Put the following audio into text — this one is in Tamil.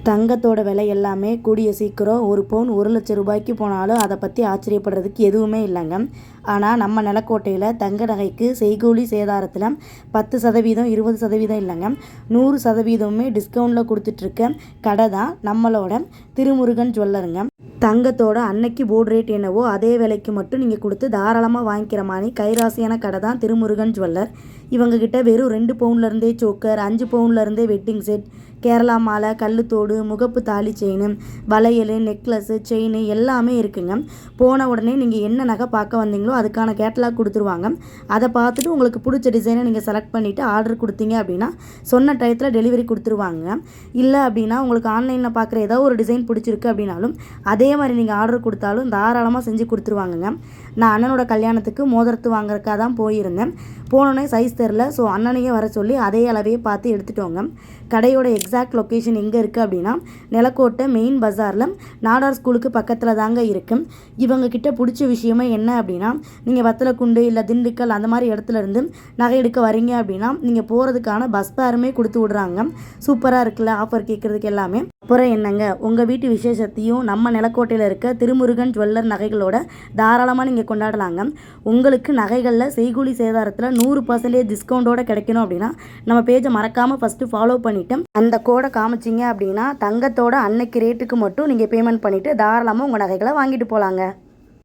தங்கத்தோட விலை எல்லாமே கூடிய சீக்கிரம் 1 பவுன் 1,00,000 ரூபாய்க்கு போனாலும் அதை பற்றி ஆச்சரியப்படுறதுக்கு எதுவுமே இல்லைங்க. ஆனால் நம்ம நிலக்கோட்டையில் தங்க நகைக்கு செய்கூலி சேதாரத்தில் 10%, 20% இல்லைங்க, 100%மே டிஸ்கவுண்டில் கொடுத்துட்ருக்க கடை தான் நம்மளோட திருமுருகன் ஜுவல்லருங்க. தங்கத்தோட அன்னைக்கு போர்டு ரேட் என்னவோ அதே விலைக்கு மட்டும் நீங்கள் கொடுத்து தாராளமாக வாங்கிக்கிற மாதிரி கைராசியான கடை தான் திருமுருகன் ஜுவல்லர். இவங்ககிட்ட வெறும் 2 பவுன்லேருந்தே சோக்கர், 5 பவுன்லேருந்தே வெட்டிங் செட், கேரளா மாலை, கல்லுத்தோடு, முகப்பு தாலி செயின், வளையல், நெக்லஸ்ஸு, செயின் எல்லாமே இருக்குங்க. போன உடனே நீங்கள் என்ன நகை பார்க்க வந்தீங்களோ அதுக்கான கேட்டலாக் கொடுத்துருவாங்க. அதை பார்த்துட்டு உங்களுக்கு பிடிச்ச டிசைனை நீங்கள் செலக்ட் பண்ணிவிட்டு ஆர்டர் கொடுத்தீங்க அப்படின்னா சொன்ன டயத்தில் டெலிவரி கொடுத்துருவாங்க. இல்லை அப்படின்னா உங்களுக்கு ஆன்லைனில் பார்க்குற ஏதோ ஒரு டிசைன் பிடிச்சிருக்கு அப்படின்னாலும் அதே மாதிரி நீங்கள் ஆர்டர் கொடுத்தாலும் தாராளமாக செஞ்சு கொடுத்துருவாங்கங்க. நான் அண்ணனோட கல்யாணத்துக்கு மோதிரத்து வாங்குறதுக்காக தான் போயிருந்தேன். போனோடனே சைஸ் தெரில, ஸோ அண்ணனையே வர சொல்லி அதே அளவையே பார்த்து எடுத்துட்டோங்க. கடையோட எக்ஸாக்ட் லொக்கேஷன் எங்கே இருக்குது அப்படின்னா நிலக்கோட்டை மெயின் பஜாரில் நாடார் ஸ்கூலுக்கு பக்கத்தில் தாங்க இருக்குது. இவங்கக்கிட்ட பிடிச்ச விஷயமே என்ன அப்படின்னா நீங்கள் வத்தலக்குண்டு இல்லை திண்டுக்கல் அந்த மாதிரி இடத்துல இருந்து நகை எடுக்க வரீங்க அப்படின்னா நீங்கள் போகிறதுக்கான பஸ் ஃபேருமே கொடுத்து விட்றாங்க. சூப்பராக இருக்குல்ல ஆஃபர் கேட்குறதுக்கு எல்லாமே. அப்புறம் என்னங்க, உங்கள் வீட்டு விசேஷத்தையும் நம்ம நிலக்கோட்டையில் இருக்க திருமுருகன் ஜுவல்லர் நகைகளோட தாராளமாக நீங்கள் கொண்டாடலாங்க. உங்களுக்கு நகைகளில் செய்கூலி சேதாரத்தில் 100% டிஸ்கவுண்டோடு கிடைக்கணும் அப்படின்னா நம்ம பேஜை மறக்காமல் ஃபஸ்ட்டு ஃபாலோ பண்ணிவிட்டு அந்த கோடை காமிச்சிங்க அப்படின்னா தங்கத்தோட அன்னைக்கு ரேட்டுக்கு மட்டும் நீங்கள் பேமெண்ட் பண்ணிவிட்டு தாராளமாக உங்கள் நகைகளை வாங்கிட்டு போகலாங்க.